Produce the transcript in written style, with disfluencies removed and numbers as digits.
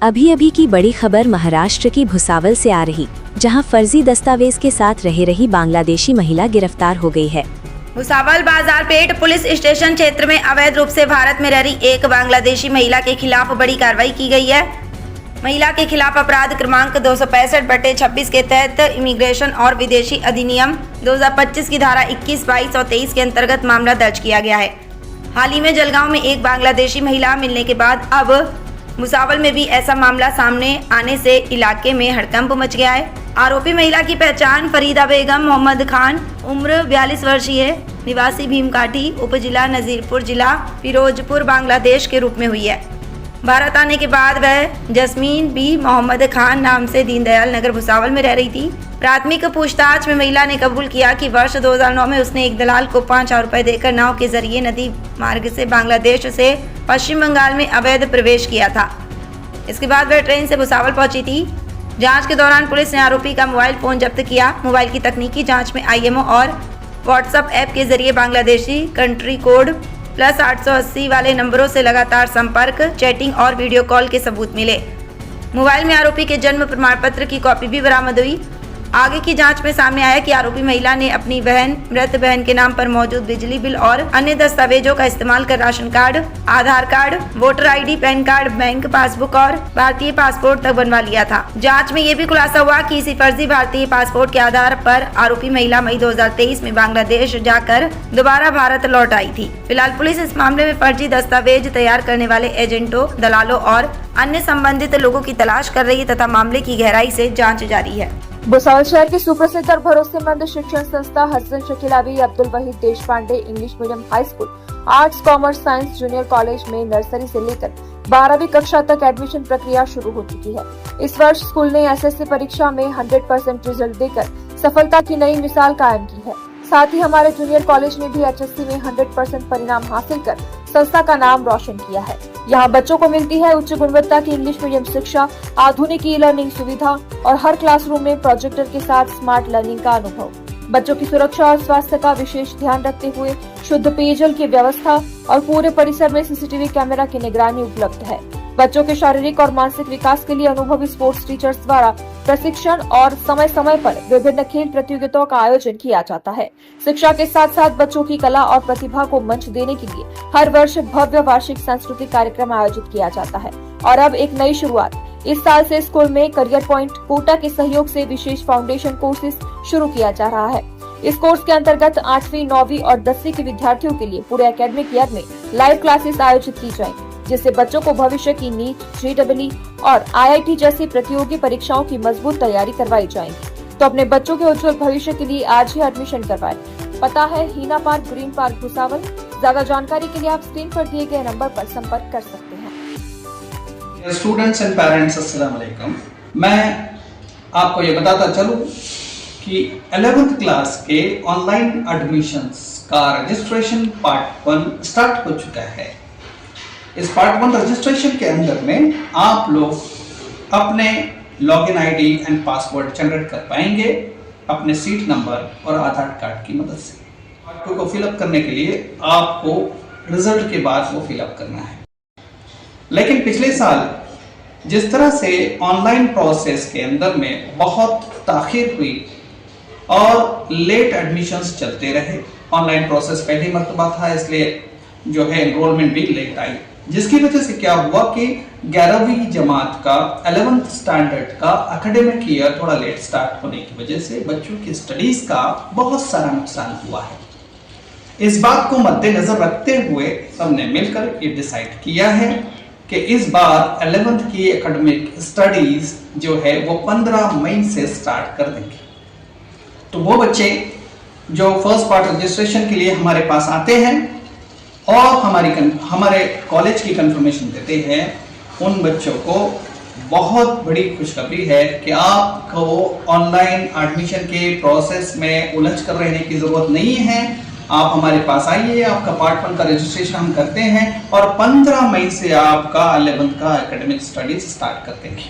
अभी अभी की बड़ी खबर महाराष्ट्र की भुसावल से आ रही, जहां फर्जी दस्तावेज के साथ रह रही बांग्लादेशी महिला गिरफ्तार हो गई है। भुसावल बाजारपेट पुलिस स्टेशन क्षेत्र में अवैध रूप से भारत में रह रही एक बांग्लादेशी महिला के खिलाफ बड़ी कार्रवाई की गई है। महिला के खिलाफ अपराध क्रमांक 265/26 के तहत इमिग्रेशन और विदेशी अधिनियम 2025 की धारा 21, 22 और 23 के अंतर्गत मामला दर्ज किया गया है। हाल ही में जलगांव में एक बांग्लादेशी महिला मिलने के बाद अब भुसावल में भी ऐसा मामला सामने आने से इलाके में हड़कंप मच गया है। आरोपी महिला की पहचान फरीदा बेगम मोहम्मद खान, उम्र 42 वर्षीय, निवासी भीमकाठी, उपजिला नजीरपुर, जिला फिरोजपुर, बांग्लादेश के रूप में हुई है। भारत आने के बाद वह जस्मीन बी मोहम्मद खान नाम से दीनदयाल नगर भुसावल में रह रही थी। प्राथमिक पूछताछ में महिला ने कबूल किया कि वर्ष 2009 में उसने एक दलाल को 5,000 रुपए देकर नाव के जरिए नदी मार्ग से बांग्लादेश से पश्चिम बंगाल में अवैध प्रवेश किया था। इसके बाद वह ट्रेन से भुसावल पहुंची थी। जांच के दौरान पुलिस ने आरोपी का मोबाइल फोन जब्त किया। मोबाइल की तकनीकी जांच में IMO और व्हाट्सएप ऐप के जरिए बांग्लादेशी कंट्री कोड +880 वाले नंबरों से लगातार संपर्क, चैटिंग और वीडियो कॉल के सबूत मिले। मोबाइल में आरोपी के जन्म प्रमाण पत्र की कॉपी भी बरामद हुई। आगे की जांच में सामने आया कि आरोपी महिला ने अपनी मृत बहन के नाम पर मौजूद बिजली बिल और अन्य दस्तावेजों का इस्तेमाल कर ration card, Aadhaar card, voter ID, PAN card, bank passbook और भारतीय पासपोर्ट तक बनवा लिया था। जांच में ये भी खुलासा हुआ कि इसी फर्जी भारतीय पासपोर्ट के आधार पर आरोपी महिला मई 2023 में बांग्लादेश जाकर दोबारा भारत लौट आई थी। फिलहाल पुलिस इस मामले में फर्जी दस्तावेज तैयार करने वाले एजेंटों, दलालों और अन्य संबंधित लोगों की तलाश कर रही है तथा मामले की गहराई से जाँच जारी है। भुसावल शहर की सुप्रसिद्ध और भरोसेमंद शिक्षण संस्था Hasan Shakeel Ali Abdul Waheed Deshpande English medium high school, arts, commerce, science junior college में नर्सरी से लेकर 12वीं कक्षा तक एडमिशन प्रक्रिया शुरू हो चुकी है। इस वर्ष स्कूल ने SSC परीक्षा में 100% रिजल्ट देकर सफलता की नई मिसाल कायम की है। साथ ही हमारे जूनियर कॉलेज ने भी HSC में 100% परिणाम हासिल कर संस्था का नाम रोशन किया है। यहाँ बच्चों को मिलती है उच्च गुणवत्ता की इंग्लिश मीडियम शिक्षा, आधुनिक ई-लर्निंग सुविधा और हर क्लासरूम में प्रोजेक्टर के साथ स्मार्ट लर्निंग का अनुभव। बच्चों की सुरक्षा और स्वास्थ्य का विशेष ध्यान रखते हुए शुद्ध पेयजल की व्यवस्था और पूरे परिसर में CCTV कैमरा की निगरानी उपलब्ध है। बच्चों के शारीरिक और मानसिक विकास के लिए अनुभवी स्पोर्ट्स टीचर्स द्वारा प्रशिक्षण और समय समय पर विभिन्न खेल प्रतियोगिताओं का आयोजन किया जाता है। शिक्षा के साथ साथ बच्चों की कला और प्रतिभा को मंच देने के लिए हर वर्ष भव्य वार्षिक सांस्कृतिक कार्यक्रम आयोजित किया जाता है। और अब एक नई शुरुआत, इस साल से स्कूल में करियर पॉइंट कोटा के सहयोग से विशेष फाउंडेशन कोर्सेज शुरू किया जा रहा है। इस कोर्स के अंतर्गत 8वीं, 9वीं और 10वीं के विद्यार्थियों के लिए पूरे एकेडमिक ईयर में लाइव क्लासेस आयोजित की जाएंगी, जिससे बच्चों को भविष्य की नीट, JEE और IIT जैसी प्रतियोगी परीक्षाओं की मजबूत तैयारी करवाई जाएगी। तो अपने बच्चों के उज्जवल भविष्य के लिए आज ही एडमिशन करवाएं। पता है हीना पार्क, ग्रीन पार्क, भुसावल। ज्यादा जानकारी के लिए आप स्क्रीन पर दिए गए नंबर पर संपर्क कर सकते हैं। स्टूडेंट्स एंड पेरेंट्स, अस्सलाम वालेकुम। मैं आपको ये बताता चलूं कि 11th क्लास के ऑनलाइन एडमिशंस का रजिस्ट्रेशन पार्ट 1 स्टार्ट हो चुका है। इस पार्ट 1 रजिस्ट्रेशन के अंदर में आप लोग अपने login ID and password generate कर पाएंगे अपने सीट नंबर और आधार कार्ड की मदद से। पार्ट 2 को फिलअप करने के लिए आपको रिजल्ट के बाद वो फिलअप करना है। लेकिन पिछले साल जिस तरह से ऑनलाइन प्रोसेस के अंदर में बहुत ताखीर हुई और लेट एडमिशंस चलते रहे, ऑनलाइन प्रोसेस पहली मर्तबा था, इसलिए जो है एनरोलमेंट भी लेट आई, जिसकी वजह से क्या हुआ कि 11वीं जमात का 11th स्टैंडर्ड का एकेडमिक ईयर थोड़ा लेट स्टार्ट होने की वजह से बच्चों की स्टडीज का बहुत सारा नुकसान हुआ है। इस बात को मद्देनजर रखते हुए सबने मिलकर ये डिसाइड किया है कि इस बार 11th की एकेडमिक स्टडीज जो है वो 15 मई से स्टार्ट कर देंगे। तो वो बच्चे जो फर्स्ट पार्ट रजिस्ट्रेशन के लिए हमारे पास आते हैं और हमारे कॉलेज की कंफर्मेशन देते हैं, उन बच्चों को बहुत बड़ी खुशखबरी है कि आपको ऑनलाइन एडमिशन के प्रोसेस में उलझ कर रहने की जरूरत नहीं है। आप हमारे पास आइए, आपका पार्ट 1 का रजिस्ट्रेशन हम करते हैं और 15 मई से आपका 11th का एकेडमिक स्टडीज स्टार्ट कर देंगे।